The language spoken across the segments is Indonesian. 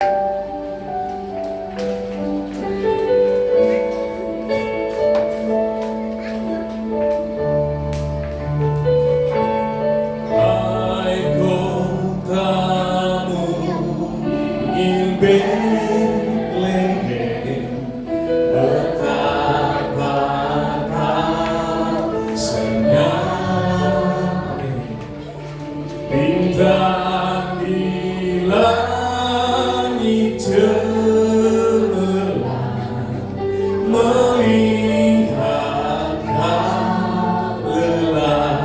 Hai kotamu in Betlehem, betapa senyapnya bintang di langit cemerlang melihat kau lelah.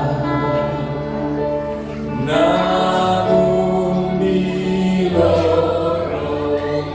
Namun di lorong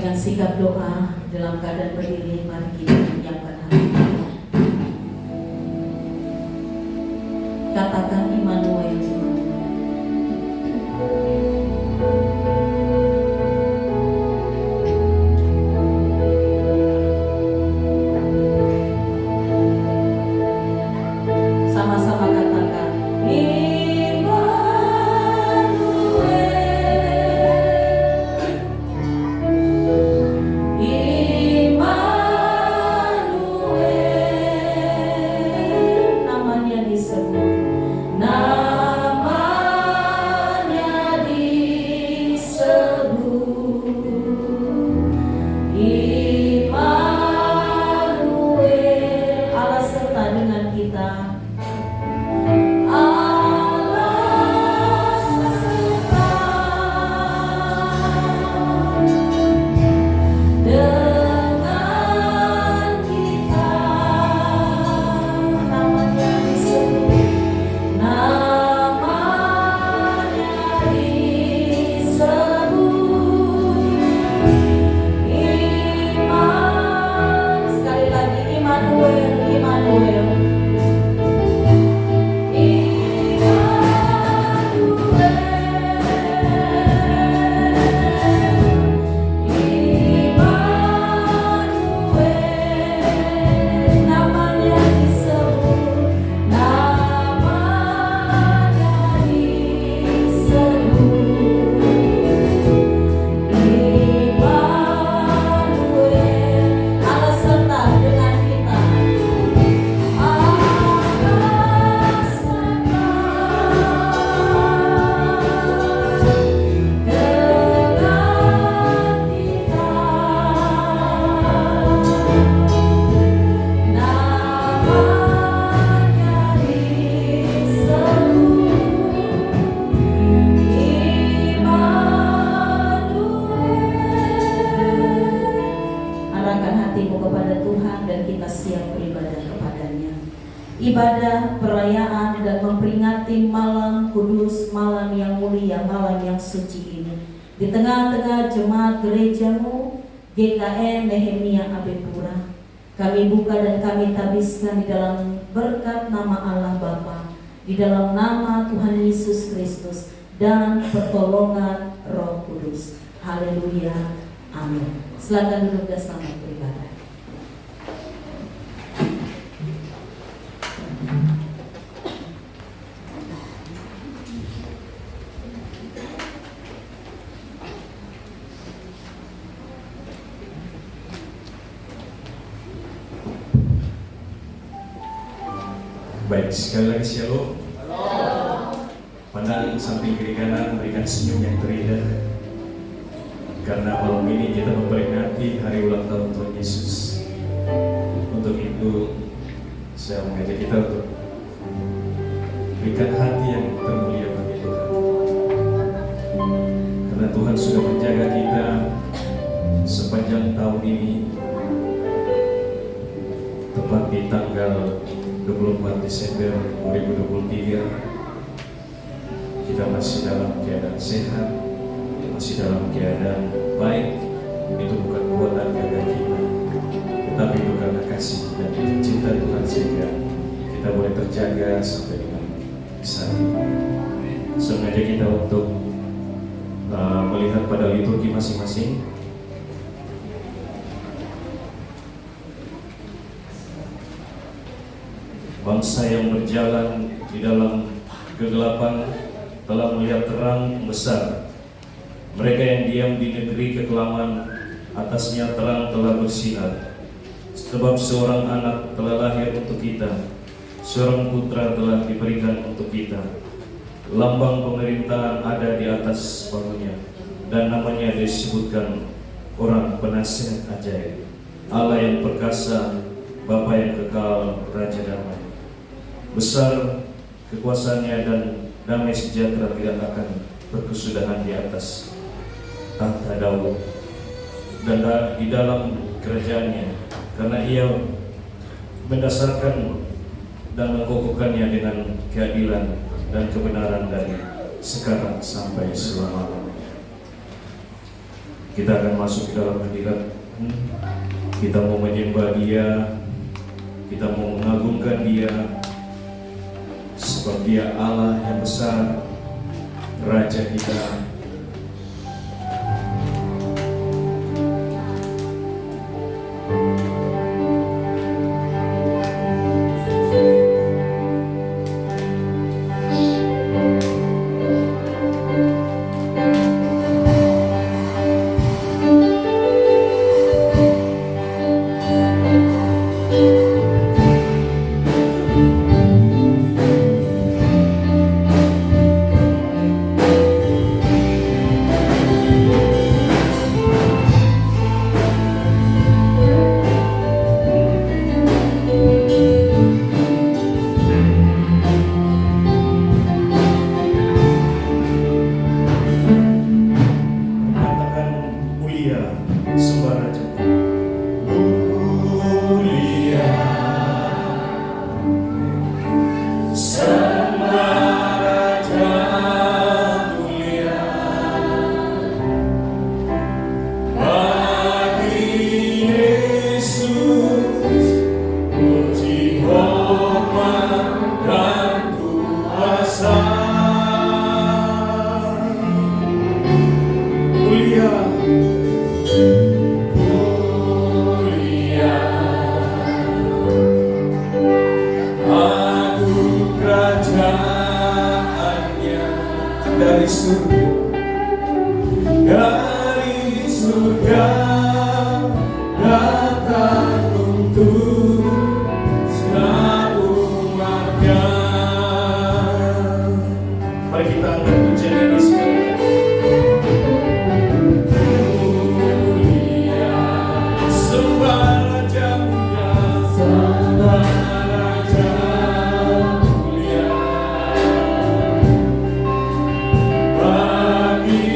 Dengan sikap doa dalam keadaan berdiri, mari kita menyiapkan hati kita. Katakan Immanuel. Sama-sama katakan ibadah, perayaan, dan memperingati malam kudus, malam yang mulia, malam yang suci ini. Di tengah-tengah jemaat gerejamu, GKN Nehemia Abepura, kami buka dan kami tabiskan di dalam berkat nama Allah Bapa, di dalam nama Tuhan Yesus Kristus, dan pertolongan Roh Kudus. Haleluya, amin. Silakan duduk dan selamat beribadah. Baik, sekali lagi shalom. Pandang samping kiri kanan, berikan senyum yang terindah. Karena malam ini kita memperingati hari ulang tahun Tuhan Yesus. Untuk itu, saya mengajak kita untuk berikan hati yang termulia bagi Tuhan. Karena Tuhan sudah menjaga kita sepanjang tahun ini, tepat di tanggal 24 Desember 2023, kita masih dalam keadaan sehat, masih dalam keadaan baik. Itu bukan buatan gagah kita, tetapi itu karena kasih dan cinta Tuhan sehingga kita boleh terjaga sampai dengan saat ini. Sengaja kita untuk melihat pada liturgi masing-masing. Bangsa yang berjalan di dalam kegelapan telah melihat terang besar. Mereka yang diam di negeri kekelaman, atasnya terang telah bersinar. Sebab seorang anak telah lahir untuk kita, seorang putra telah diberikan untuk kita. Lambang pemerintahan ada di atas bahunya, dan namanya disebutkan Orang Penasihat Ajaib, Allah yang perkasa, Bapa yang kekal, Raja Damai. Besar kekuasaannya dan damai sejahtera tidak akan berkesudahan di atas tahta Daud dan di dalam kerajaannya, karena ia mendasarkan dan mengokohkannya dengan keadilan dan kebenaran dari sekarang sampai selama-lamanya. kita akan masuk ke dalam hadirat. Kita mau menyembah Dia, kita mau mengagungkan Dia, sebab Dia Allah yang besar, Raja kita. Dari surga datang untuk segala umatnya. Mari kita angkat pujian ini sekali. Mulia sembah Raja mulia, sembah Raja mulia. Bagi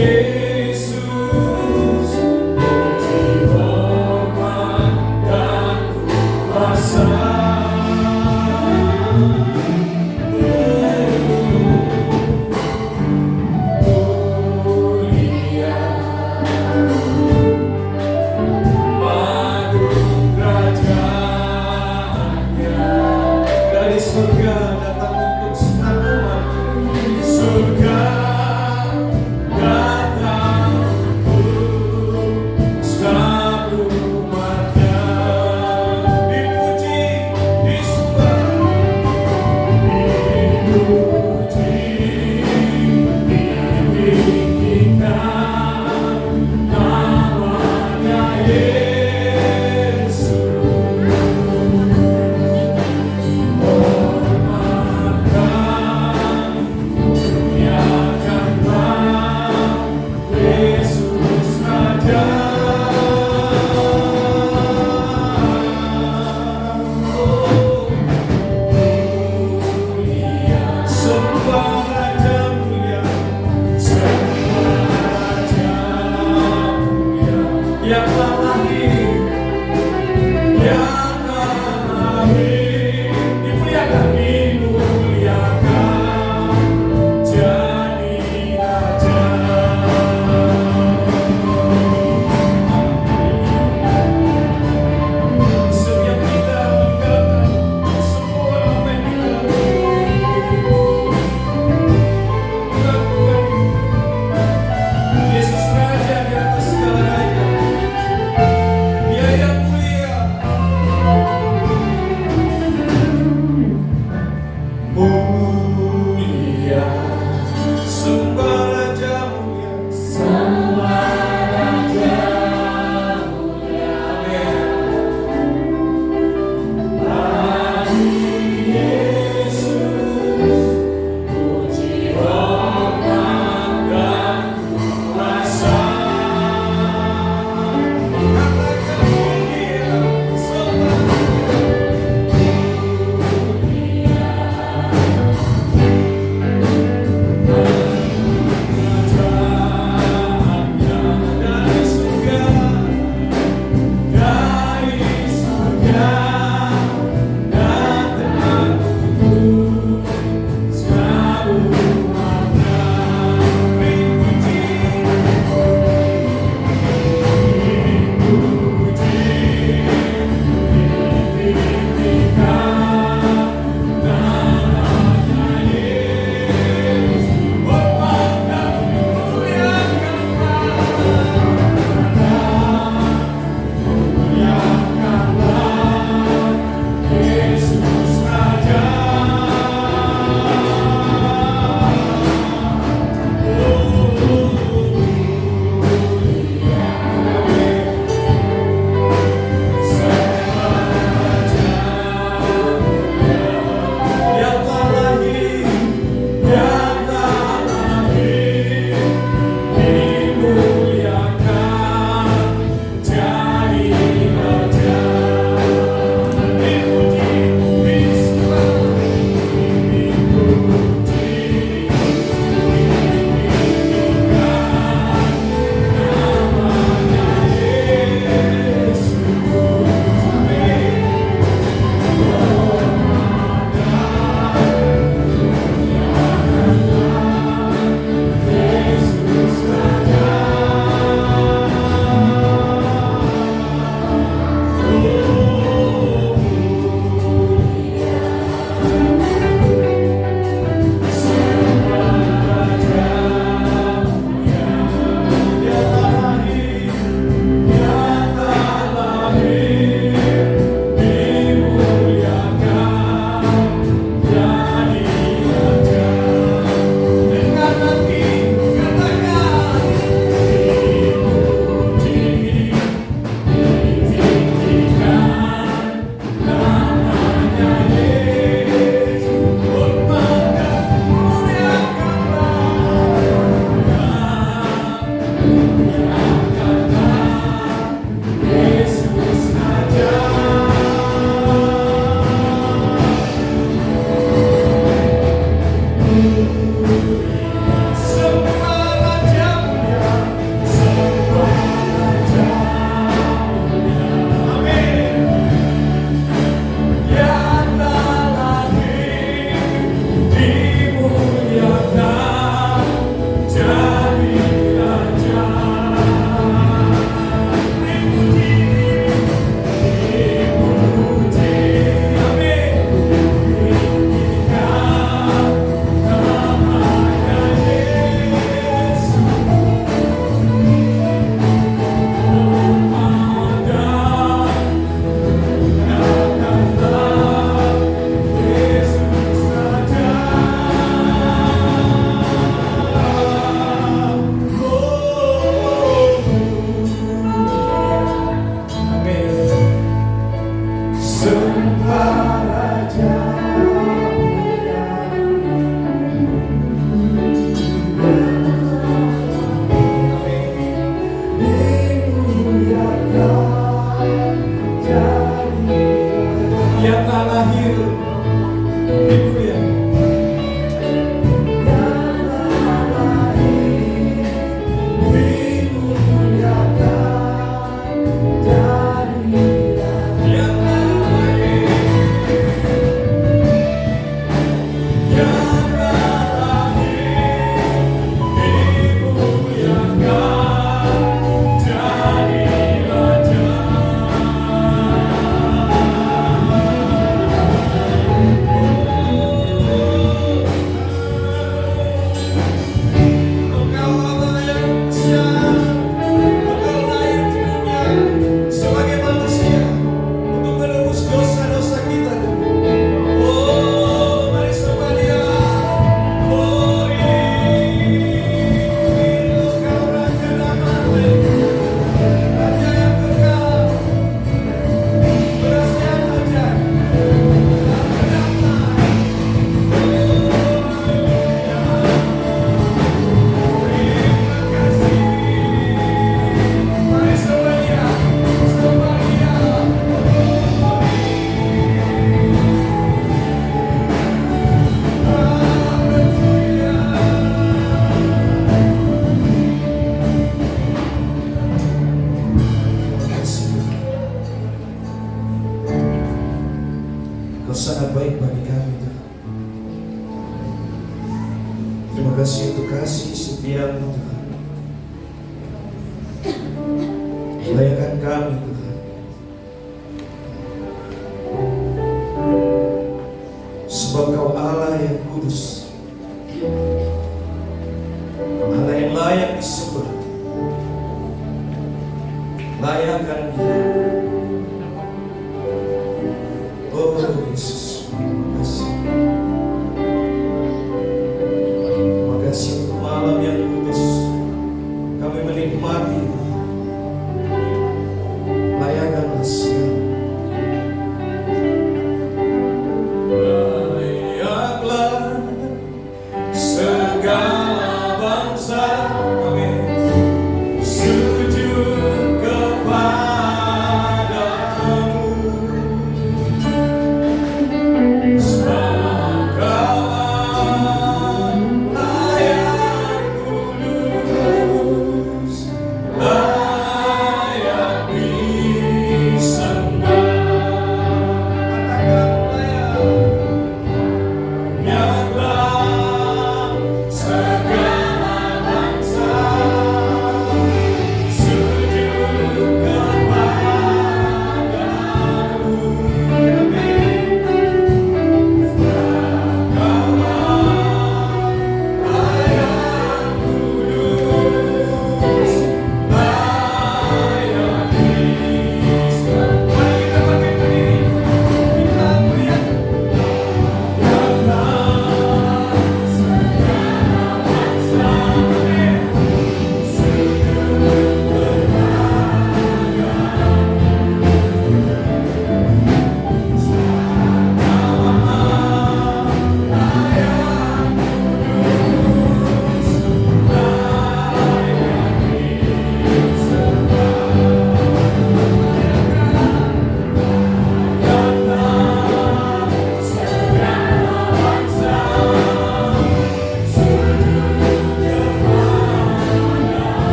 Yesus puji hormat dan kuasa. Yang tak lahir dimuliakan. Kau sangat baik bagi kami, Tuhan. Terima kasih untuk kasih setiamu, Tuhan. Layakan kami, Tuhan. Sebab Kau Allah yang kudus, Allah yang layak disembah. Layakan Dia. Oh Yesus, terima kasih. Terima kasih untuk malam yang kudus. Kami menikmati. Layakanlah Siang. Layaklah segala bangsa. Amin. Sujud kepadamu.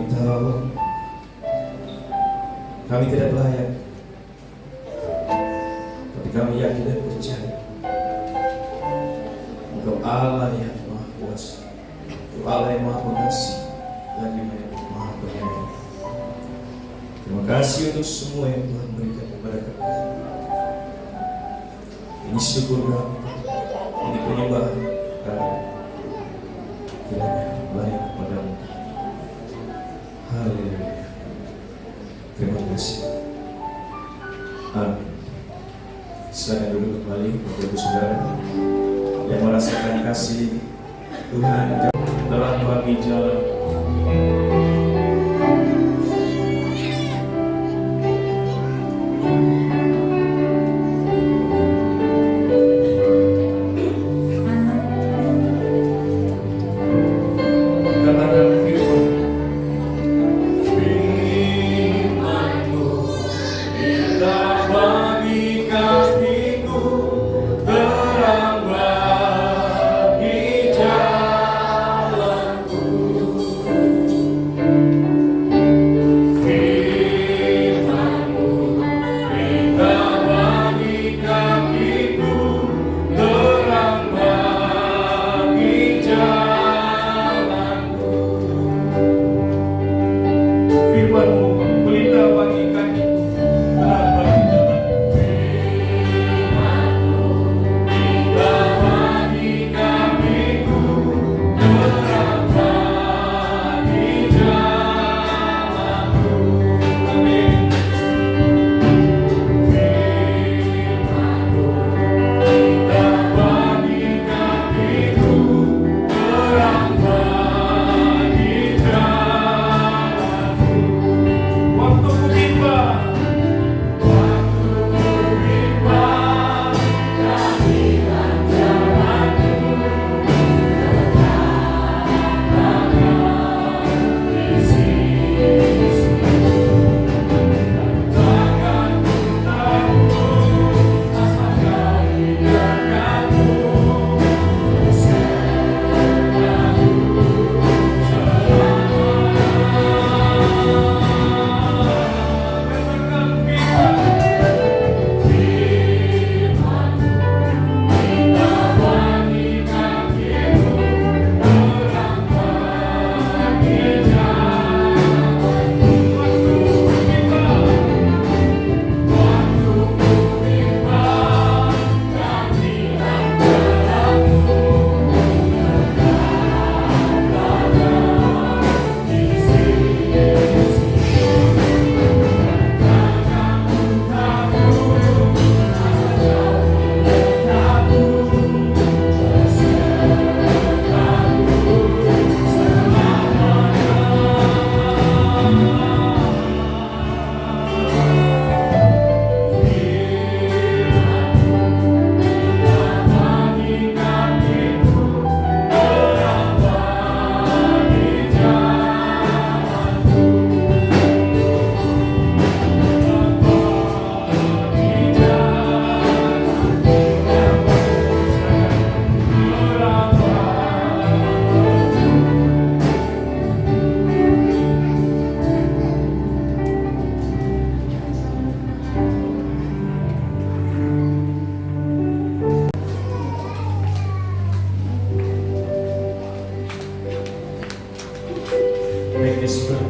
tahu kami tidak layak, tapi kami yakin dan percaya Engkau Allah yang Maha Kuasa, Engkau Allah yang Maha Pengasih, lagi Maha Penyayang. Terima kasih untuk semua yang Tuhan berikan kepada kami. Ini syukur kami, ini penyembahan kami, kiranya layak kepadamu. Haleluya. Terima kasih. Amin. Silakan duduk kembali, Bapak Ibu Saudara yang merasakan kasih Tuhan telah bagi jalan.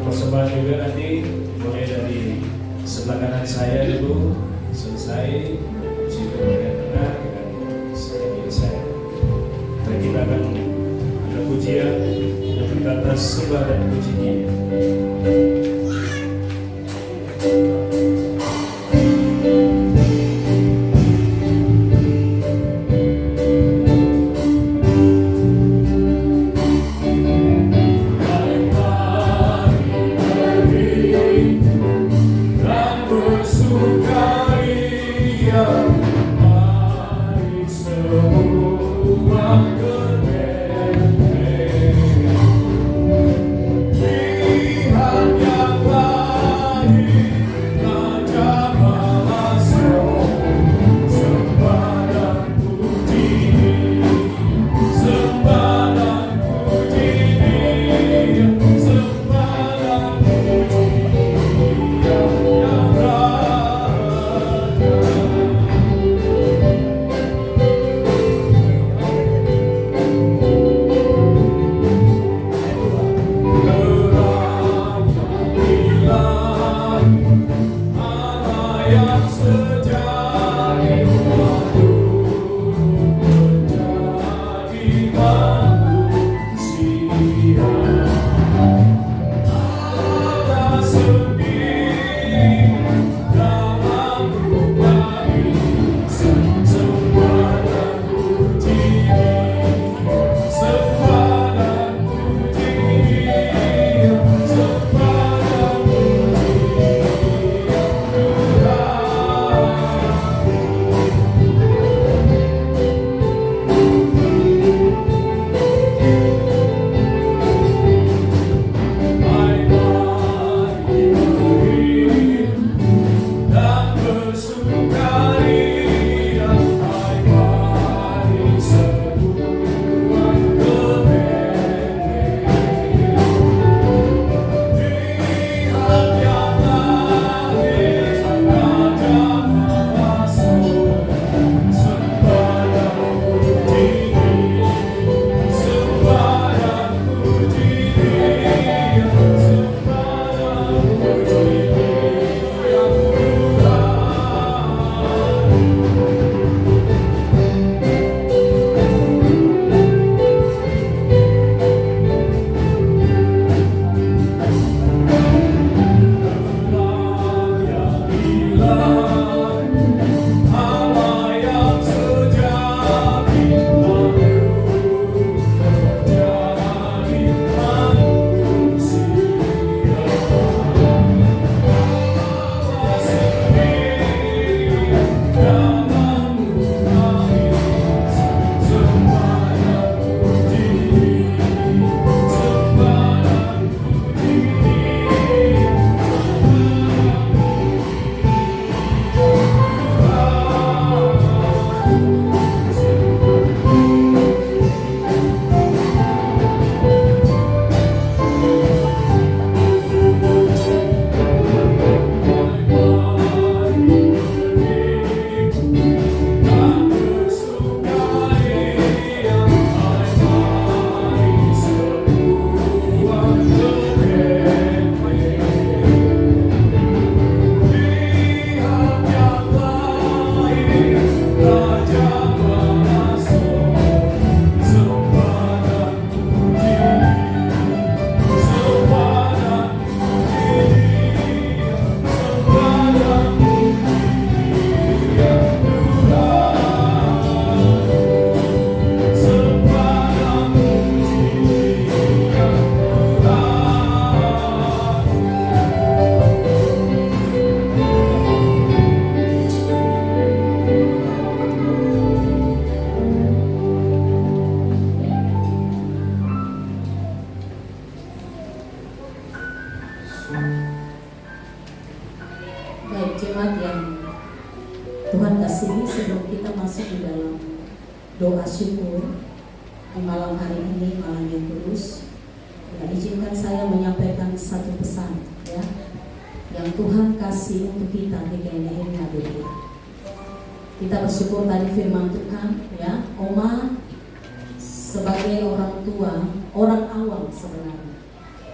Persembahan juga nanti mulai dari sebelah kanan saya dulu, selesai musik bagian tengah dengan sebelah kiri saya. Dan kita akan ada pujian yang berkata sembah dan puji Dia. Semua Baik jemaat yang Tuhan kasihi, sebelum kita masuk di dalam doa syukur di malam hari ini, malam yang kudus, ya, izinkan saya menyampaikan satu pesan ya, yang Tuhan kasih untuk kita di Nehemia 2. Kita bersyukur tadi firman Tuhan ya, Oma sebagai orang tua, orang awam sebenarnya,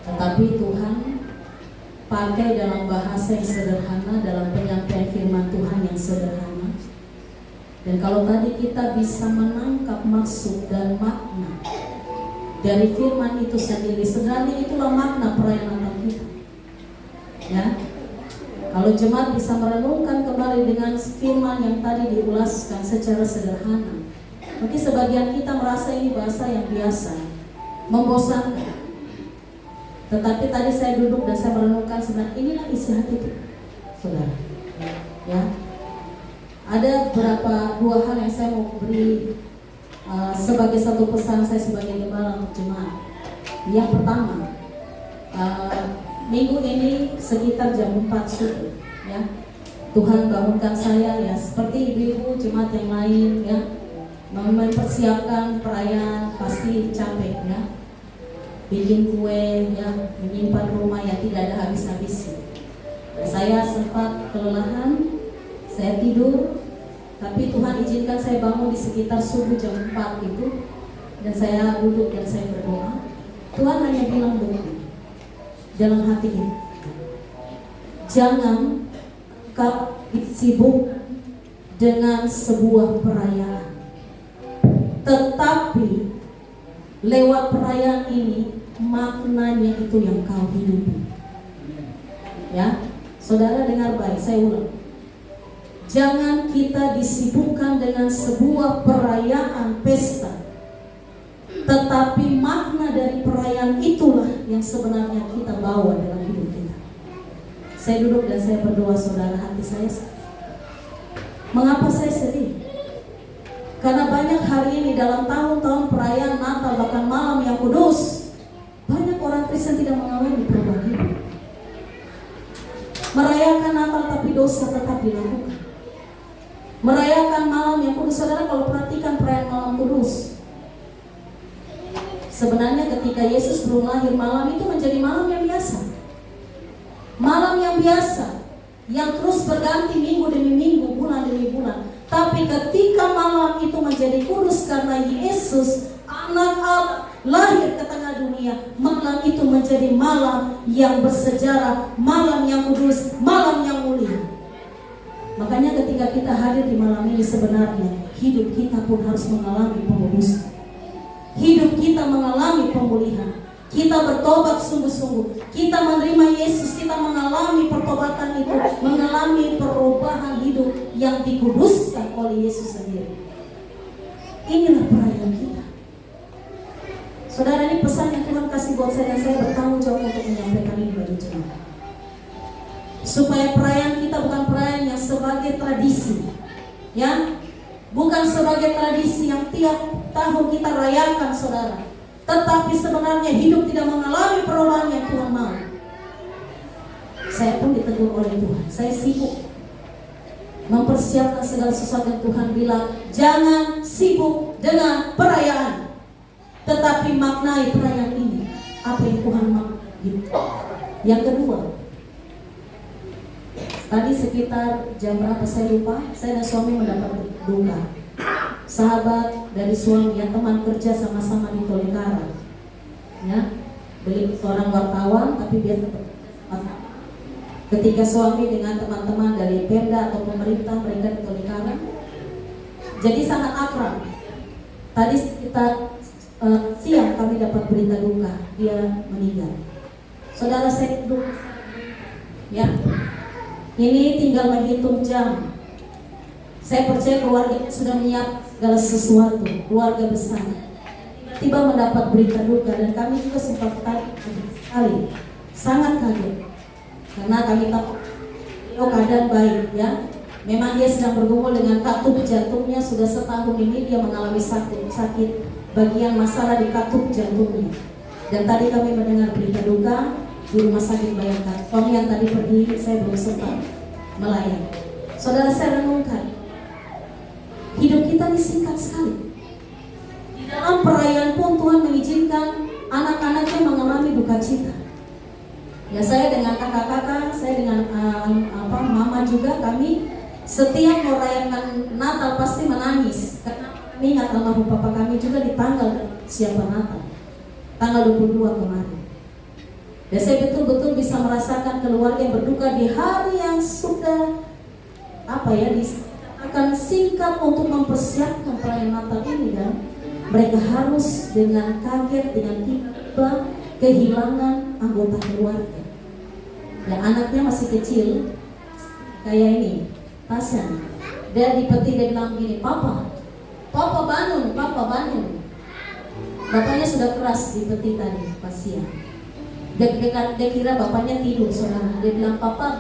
tetapi Tuhan pakai dalam bahasa yang sederhana, dalam penyampaian firman Tuhan yang sederhana. Dan kalau tadi kita bisa menangkap maksud dan makna dari firman itu sendiri, sebenarnya itulah makna perayaan Natal kita ya. Kalau jemaat bisa merenungkan kembali dengan firman yang tadi diulaskan secara sederhana, mungkin sebagian kita merasa ini bahasa yang biasa, membosankan. Tetapi tadi saya duduk dan saya merenungkan, sebenarnya inilah isi hati itu, saudara. Ya, ada dua hal yang saya mau beri sebagai satu pesan saya sebagai gembala untuk jemaat. Yang pertama, minggu ini sekitar jam 4 subuh ya, Tuhan bangunkan saya ya, seperti ibu-ibu jemaat yang lain ya, mempersiapkan perayaan pasti capek ya, bikin kue ya, menyimpan rumah yang tidak ada habis-habisnya. Saya sempat kelelahan, saya tidur, tapi Tuhan izinkan saya bangun di sekitar subuh jam 4 itu, dan saya duduk dan saya berdoa. Tuhan hanya bilang begini dalam hati ini, jangan kau sibuk dengan sebuah perayaan, tetapi lewat perayaan ini maknanya itu yang kau hidupi. Ya, saudara dengar baik, saya ulang. Jangan kita disibukkan dengan sebuah perayaan pesta, tetapi makna dari perayaan itulah yang sebenarnya kita bawa dalam hidup kita. Saya duduk dan saya berdoa, saudara, hati saya sedih. Mengapa saya sedih? Karena banyak hari ini dalam tahun-tahun perayaan Natal, bahkan malam yang kudus, banyak orang Kristen tidak mengalami perubahan hidup. Merayakan Natal tapi dosa tetap dilakukan. Merayakan malam yang kudus, saudara, kalau perhatikan perayaan malam kudus, sebenarnya ketika Yesus belum lahir, malam itu menjadi malam yang biasa. Malam yang biasa, yang terus berganti minggu demi minggu, bulan demi bulan. Tapi ketika malam itu menjadi kudus karena Yesus, anak Allah, lahir ke tengah dunia, malam itu menjadi malam yang bersejarah, malam yang kudus, malam yang mulia. Makanya ketika kita hadir di malam ini, sebenarnya hidup kita pun harus mengalami pengudusan. Hidup kita mengalami pemulihan. Kita bertobat sungguh-sungguh. Kita menerima Yesus, kita mengalami pertobatan itu, mengalami perubahan hidup yang dikuduskan oleh Yesus sendiri. Inilah perayaan kita. Saudara, ini pesan yang Tuhan kasih buat saya, dan saya bertanggung jawab untuk menyampaikan ini bagi jemaat. Supaya perayaan kita bukan perayaan yang sebagai tradisi, ya, bukan sebagai tradisi yang tiap tahun kita rayakan, saudara. Tetapi sebenarnya hidup tidak mengalami perubahan yang Tuhan mau. Saya pun ditegur oleh Tuhan. Saya sibuk mempersiapkan segala sesuatu yang Tuhan bilang, jangan sibuk dengan perayaan, tetapi maknai perayaan ini, apa yang Tuhan mau gitu. Yang kedua, tadi sekitar jam berapa saya lupa, saya dan suami mendapat duka. Sahabat dari suami yang teman kerja sama-sama di Tolikara, ya, beliau seorang wartawan tapi biasa ketika suami dengan teman-teman dari Pemda atau pemerintah mereka di Tolikara, jadi sangat akrab. Tadi sekitar siang kami dapat berita duka, dia meninggal. Saudara, saya duduk, ya, ini tinggal menghitung jam. Saya percaya keluarga sudah menyiapkan segala sesuatu, keluarga besar. Tiba mendapat berita duka, dan kami juga sempat kaget sekali, sangat kaget. Karena kami tahu keadaan baik, ya. Memang dia sedang bergumul dengan katup jantungnya, sudah setahun ini dia mengalami sakit bagian masalah di katup jantungnya. Dan tadi kami mendengar berita duka, di rumah sakit Bayangkara. Suami yang tadi pergi, saya belum sempat melayani. Saudara, saya renungkan, hidup kita ini singkat sekali. Di dalam perayaan pun Tuhan mengizinkan anak-anaknya mengalami duka cita. Ya, saya dengan kakak-kakak, saya dengan mama juga, kami setiap merayakan Natal pasti menangis karena kami ingat almarhum papa kami juga di tanggal siapa Natal, tanggal 22 kemarin. Dan saya betul-betul bisa merasakan keluarga yang berduka di hari yang sudah akan singkat untuk mempersiapkan perayaan Natal ini, dan mereka harus dengan kaget, dengan tiba kehilangan anggota keluarga. Ya, anaknya masih kecil, kayak ini, Tasya. Dia dipeti, dia bilang gini, Papa bangun. Bapaknya sudah keras dipeti tadi pas siang. Dia kira bapaknya tidur, saudara. Dia bilang, Papa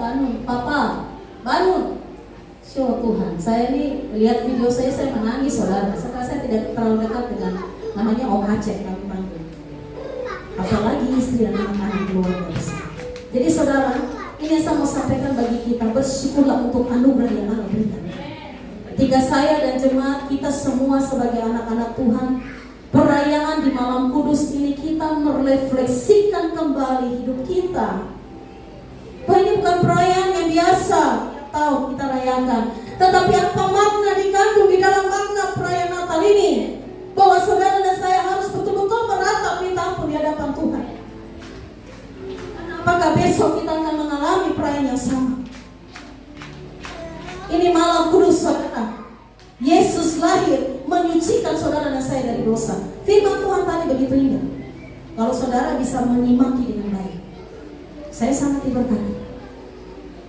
bangun. Syukur Tuhan, saya ini lihat video saya menangis, saudara. Saya tidak terlalu dekat dengan namanya Om Aceh, kami panggil. Apalagi istri dan anak-anak keluarga besar. Jadi saudara, ini yang saya mau sampaikan bagi kita, bersyukurlah untuk anugerah yang Allah berikan. Ketika saya dan jemaat kita semua sebagai anak-anak Tuhan, perayaan di malam kudus ini kita merefleksikan kembali hidup kita. Bahwa ini bukan perayaan yang biasa tahu kita rayakan, tetapi apa makna dikandung di dalam makna perayaan Natal ini, bahwa saudara dan saya harus betul-betul meratap minta ampun di hadapan Tuhan. Apakah besok kita akan mengalami perayaan yang sama? Ini malam kudus, saudara. Yesus lahir menyucikan saudara dan saya dari dosa. Firman Tuhan tadi begitu indah. Kalau saudara bisa menyimaki dengan baik, saya sangat diberkati.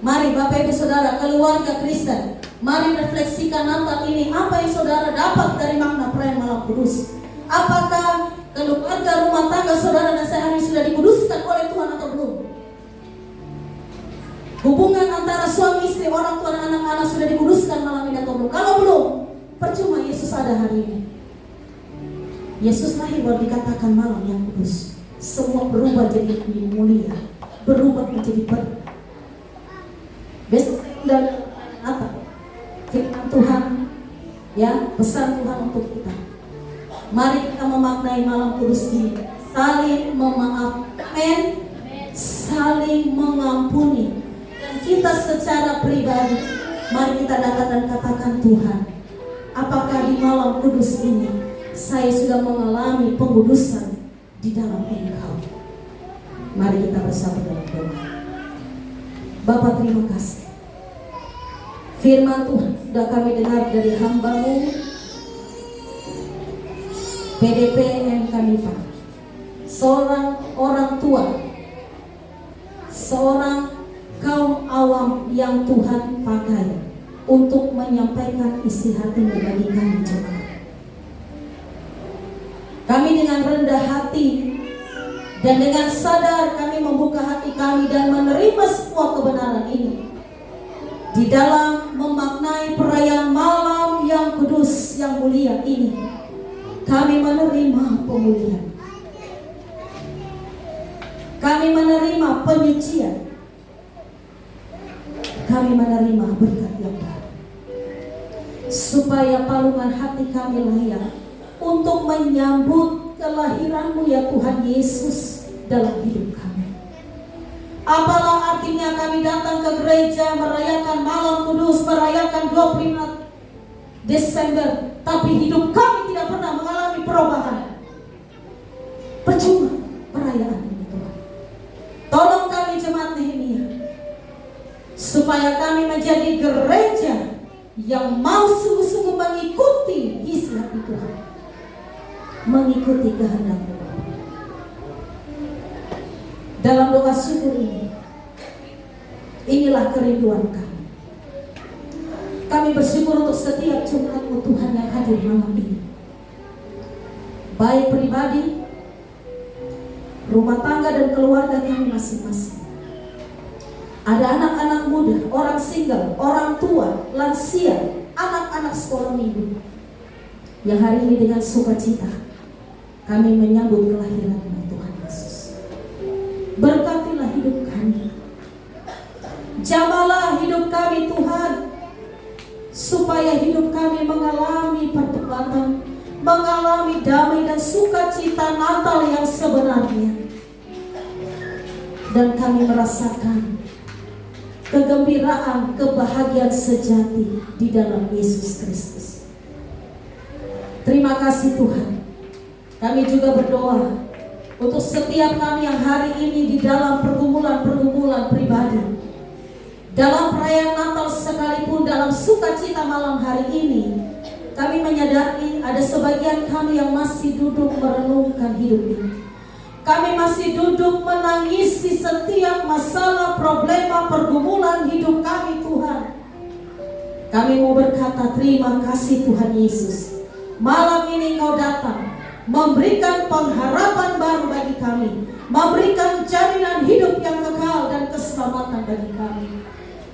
Mari Bapak Ibu Saudara, keluarga Kristen, mari refleksikan Natal ini. Apa yang saudara dapat dari makna perayaan malam kudus? Apakah keluarga rumah tangga saudara dan saya hari ini sudah dikuduskan oleh Tuhan atau belum? Hubungan antara suami istri, orang tua dan anak-anak sudah dikuduskan malam ini atau belum? Kalau belum, percuma Yesus ada hari ini. Yesus lahir baru dikatakan malam yang kudus. Semua berubah jadi mulia, berubah menjadi baik. Besok dan apa? Firman Tuhan, ya, pesan Tuhan untuk kita. Mari kita memaknai malam kudus ini, saling memaafkan, saling mengampuni. Dan kita secara pribadi, mari kita datang dan katakan, Tuhan, apakah di malam kudus ini saya sudah mengalami pengudusan di dalam Engkau? Mari kita bersama dalam doa. Bapa, terima kasih. Firman Tuhan sudah kami dengar dari hamba-Mu PDP MK Pak, seorang orang tua, seorang kaum awam yang Tuhan pakai untuk menyampaikan isi hati-Mu bagi kami jemaat. Kami dengan rendah hati dan dengan sadar kami membuka hati kami dan menerima semua kebenaran ini di dalam memaknai perayaan malam yang kudus, yang mulia ini. Kami menerima pemulihan, kami menerima penyucian, kami menerima berkat yang baru, supaya palungan hati kami layak untuk menyambut kelahiran-Mu ya Tuhan Yesus dalam hidup kami. Apalah artinya kami datang ke gereja merayakan malam kudus, merayakan 25 Desember, tapi hidup kami tidak pernah mengalami perubahan. Percuma perayaan ini, Tuhan. Tolong kami jemaat Nehemia, supaya kami menjadi gereja yang mau sungguh-sungguh mengikuti isi hati Tuhan, mengikuti kehendak Tuhan. Dalam doa syukur ini, inilah kerinduan kami. Kami bersyukur untuk setiap jemaat-Mu Tuhan yang hadir malam ini, baik pribadi, rumah tangga dan keluarga kami masing-masing. Ada anak-anak muda, orang single, orang tua, lansia, anak-anak sekolah minggu, yang hari ini dengan sukacita kami menyambut kelahiran Tuhan Yesus. Berkatilah Jamalah hidup kami Tuhan, supaya hidup kami mengalami pertobatan, mengalami damai dan sukacita Natal yang sebenarnya. Dan kami merasakan kegembiraan, kebahagiaan sejati di dalam Yesus Kristus. Terima kasih Tuhan. Kami juga berdoa untuk setiap kami yang hari ini di dalam pergumulan-pergumulan pribadi, dalam perayaan Natal sekalipun, dalam sukacita malam hari ini, kami menyadari ada sebagian kami yang masih duduk merenungkan hidup ini. Kami masih duduk menangisi setiap masalah, problema, pergumulan hidup kami Tuhan. Kami mau berkata terima kasih Tuhan Yesus. Malam ini Engkau datang memberikan pengharapan baru bagi kami, memberikan jaminan hidup yang kekal dan keselamatan bagi kami.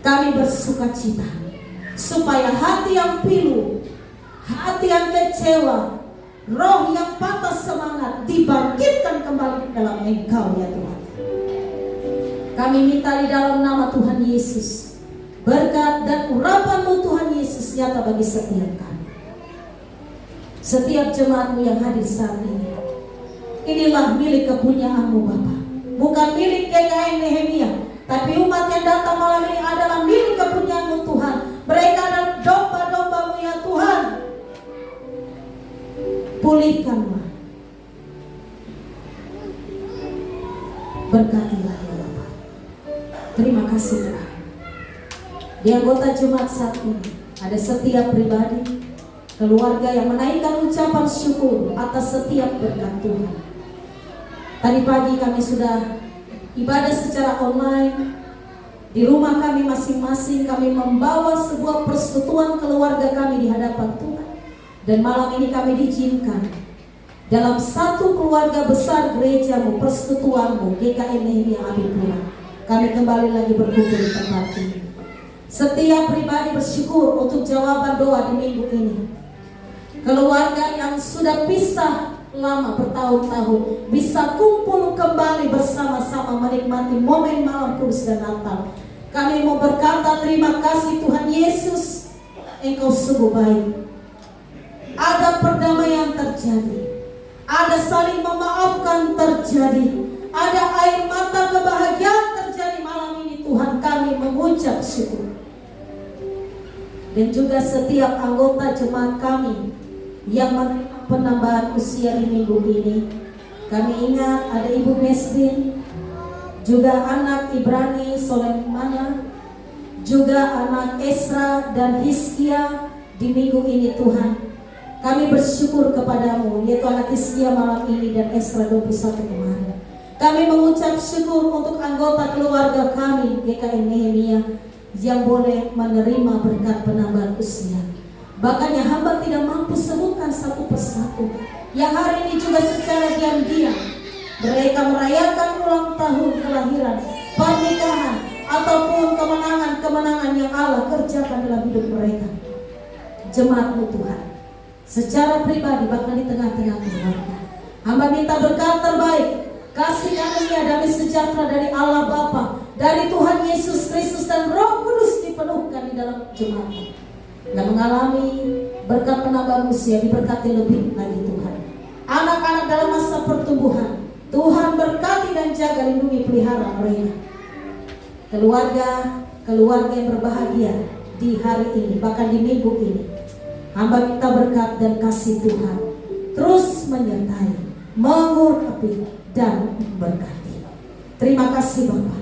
Kami bersukacita supaya hati yang pilu, hati yang kecewa, roh yang patah semangat dibangkitkan kembali dalam Engkau ya Tuhan. Kami minta di dalam nama Tuhan Yesus, berkat dan urapan-Mu Tuhan Yesus nyata bagi setiap kami, setiap jemaat-Mu yang hadir saat ini. Inilah milik kepunyaan-Mu Bapa, bukan milik GKN Nehemia, tapi umat yang datang malam ini adalah milik kepunyaan-Mu Tuhan. Mereka adalah domba-domba-Mu ya Tuhan. Pulihkanlah, berkatilah ya Bapa. Terima kasih Tuhan. Di anggota jemaat saat ini ada setiap pribadi, keluarga yang menaikkan ucapan syukur atas setiap berkat Tuhan. Tadi pagi kami sudah ibadah secara online. Di rumah kami masing-masing kami membawa sebuah persekutuan keluarga kami di hadapan Tuhan. Dan malam ini kami diizinkan dalam satu keluarga besar gereja-Mu, persekutuan-Mu, GKN Nehemia Abipura, kami kembali lagi berkumpul di tempat ini. Setiap pribadi bersyukur untuk jawaban doa di minggu ini. Keluarga yang sudah pisah lama bertahun-tahun bisa kumpul kembali bersama-sama menikmati momen malam kudus dan Natal. Kami mau berkata terima kasih Tuhan Yesus, Engkau sungguh baik. Ada perdamaian terjadi, ada saling memaafkan terjadi, ada air mata kebahagiaan terjadi malam ini Tuhan. Kami mengucap syukur. Dan juga setiap anggota jemaat kami yang menerima penambahan usia di minggu ini, kami ingat ada Ibu Mesdin, juga anak Ibrani Solemana, juga anak Esra dan Hizkia di minggu ini Tuhan. Kami bersyukur kepadamu, yaitu anak Hizkia malam ini dan Esra 21 kemarin. Kami mengucap syukur untuk anggota keluarga kami GKN Nehemia yang boleh menerima berkat penambahan usia. Bahkan yang hamba tidak mampu sebutkan satu persatu, yang hari ini juga secara diam-diam mereka merayakan ulang tahun kelahiran, pernikahan, ataupun kemenangan-kemenangan yang Allah kerjakan dalam hidup mereka. Jemaat-Mu Tuhan, secara pribadi bahkan di tengah-tengah keluarga, hamba minta berkat terbaik, kasih karunia damai sejahtera dari Allah Bapa, dari Tuhan Yesus Kristus dan Roh Kudus dipenuhkan di dalam jemaat yang mengalami berkat penambahan usia, diberkati lebih lagi Tuhan. Anak-anak dalam masa pertumbuhan, Tuhan berkati dan jaga, lindungi, pelihara mereka. Keluarga yang berbahagia di hari ini, bahkan di minggu ini, hamba minta berkat dan kasih Tuhan terus menyertai, mengurapi dan memberkati. Terima kasih Bapak.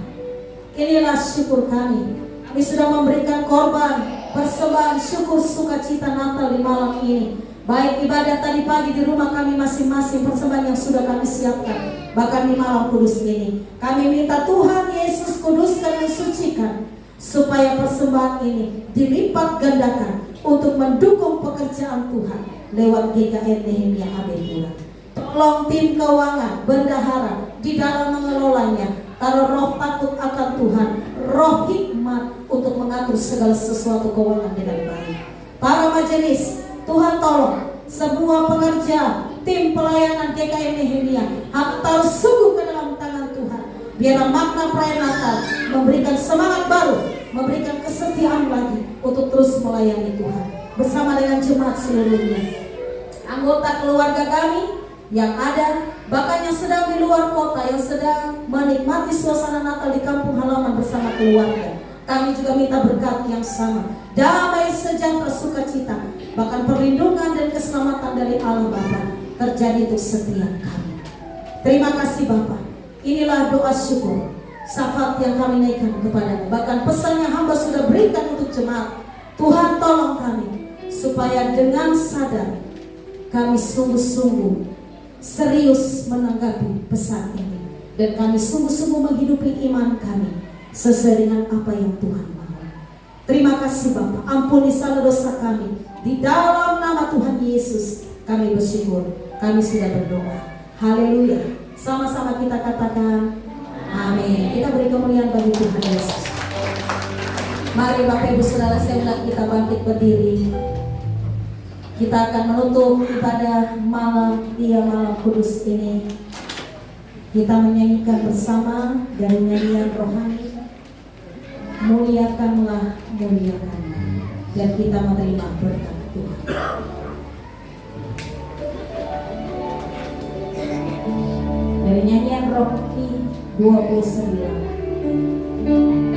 Inilah syukur kami. Kami sudah memberikan korban, persembahan syukur sukacita Natal di malam ini. Baik ibadah tadi pagi di rumah kami masing-masing, persembahan yang sudah kami siapkan, bahkan di malam kudus ini. Kami minta Tuhan Yesus kuduskan dan sucikan, supaya persembahan ini dilipat gandakan untuk mendukung pekerjaan Tuhan lewat GKN Nehemia Abipura. Tolong tim keuangan, bendahara di dalam mengelolanya, taruh roh takut akan Tuhan, roh hikmat untuk mengatur segala sesuatu keuangan dengan baik. Para majelis, Tuhan tolong semua pekerja, tim pelayanan GKN Nehemia, taruh sungguh ke dalam tangan Tuhan. Biarlah makna perayaan Natal memberikan semangat baru, memberikan kesetiaan lagi untuk terus melayani Tuhan bersama dengan jemaat seluruhnya, anggota keluarga kami yang ada, bahkan yang sedang di luar kota, yang sedang menikmati suasana Natal di kampung halaman bersama keluarga. Kami juga minta berkat yang sama, damai, sejahtera, sukacita, bahkan perlindungan dan keselamatan dari Allah Bapa terjadi untuk setiap kami. Terima kasih Bapa. Inilah doa syukur, syafaat yang kami naikkan kepada-Mu. Bahkan pesan yang hamba sudah berikan untuk jemaat. Tuhan tolong kami supaya dengan sadar kami sungguh-sungguh serius menanggapi pesan ini, dan kami sungguh-sungguh menghidupi iman kami sesuai dengan apa yang Tuhan mau. Terima kasih Bapa. Ampuni segala dosa kami. Di dalam nama Tuhan Yesus kami bersyukur. Kami sudah berdoa. Haleluya. Sama-sama kita katakan amin. Kita beri kemuliaan bagi Tuhan Yesus. Mari Bapak Ibu Saudara, saya undang kita bangkit berdiri. Kita akan menutup ibadah malam Dia Malam Kudus ini. Kita menyanyikan bersama dari nyanyian rohani, muliakanlah, muliakanlah, dan kita menerima berkat Tuhan. Dari nyanyian rohani 29. Tuhan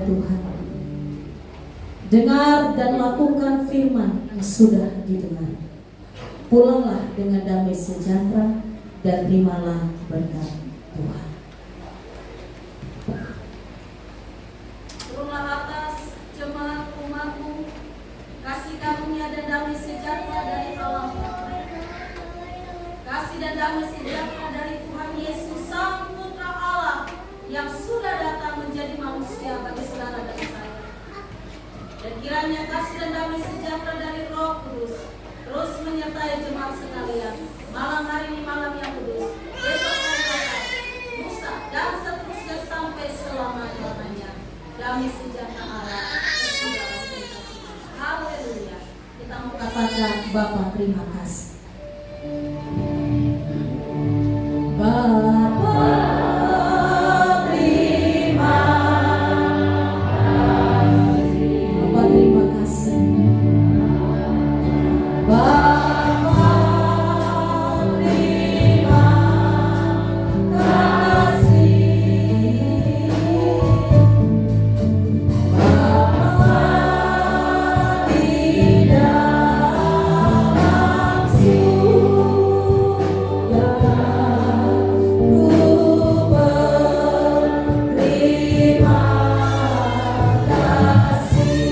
Tuhan. Dengar dan lakukan firman yang sudah didengar. Pulanglah dengan damai sejahtera dan terimalah berkat Tuhan. Turunlah atas jemaat umatmu, kasih karunia dan damai sejahtera dari Allah Bapa, kasih dan damai sejahtera dari Tuhan Yesus Sang Putra Allah yang sudah datang menjadi manusia bagi saudara dan saya. Dan kiranya kasih dan damai sejahtera dari Roh Kudus terus menyertai jemaat sekalian malam hari ini, malam yang kudus, besok hari lusa dan seterusnya sampai selama-lamanya. Damai sejahtera Allah dalam kita. Haleluya. Kita mau katakan Bapa terima kasih. Bapa terima kasih. Bapa terima kasih. Bapa di dalam surga, ku berterima kasih.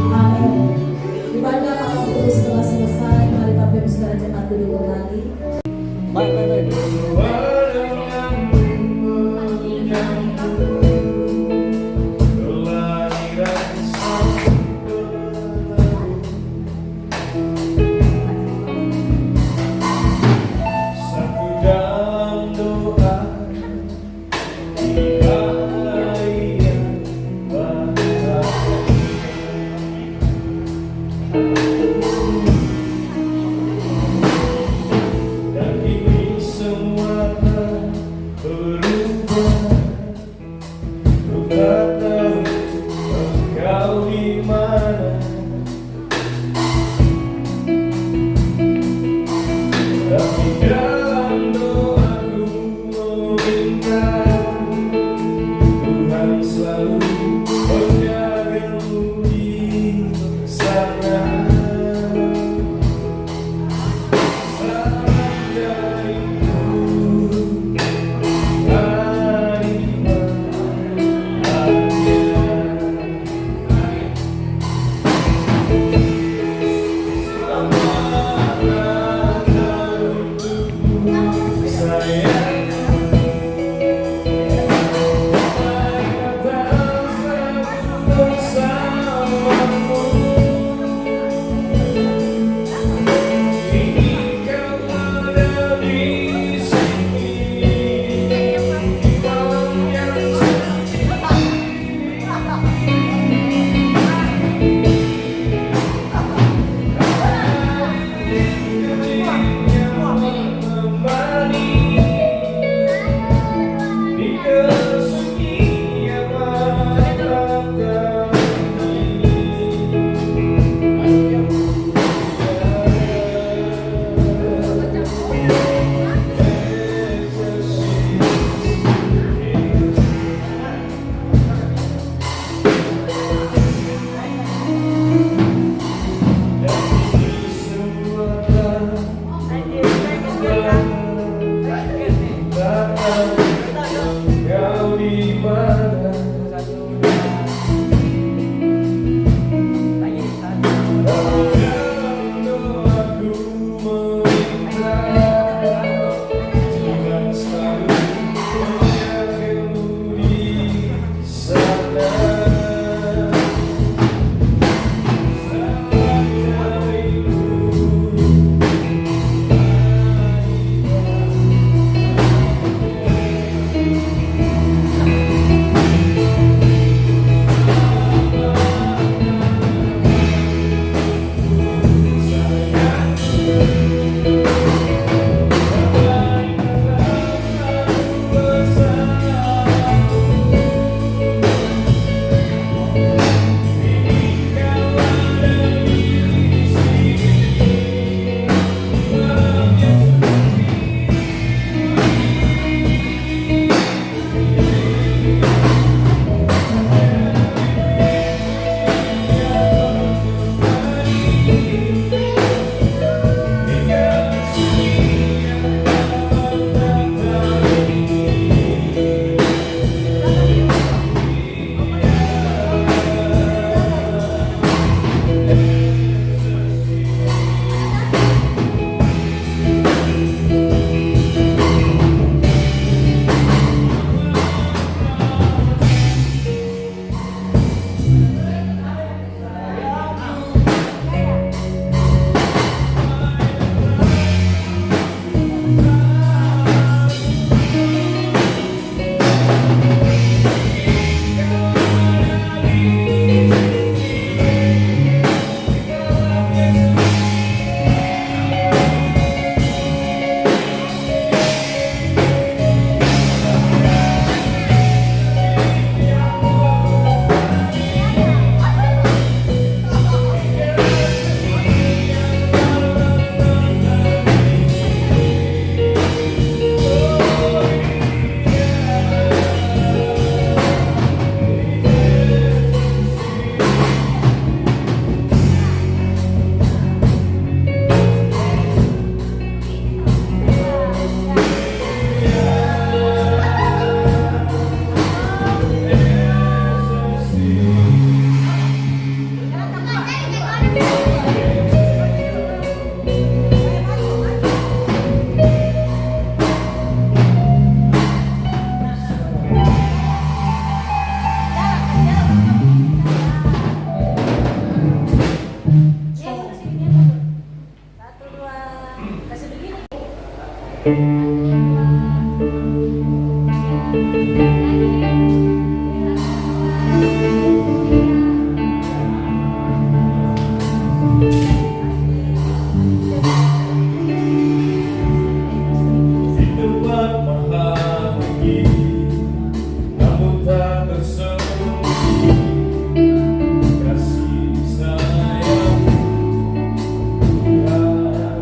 Amin. Ibadah Bapak Kudus telah selesai. Mari Bapak Ibu Saudara jemaat duduk kembali. Satu dalam doa ilahian Bapa. Dan kini semua Di tempat maha tinggi, namun tak tersembunyi kasih sayang Tuhan.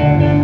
Amin.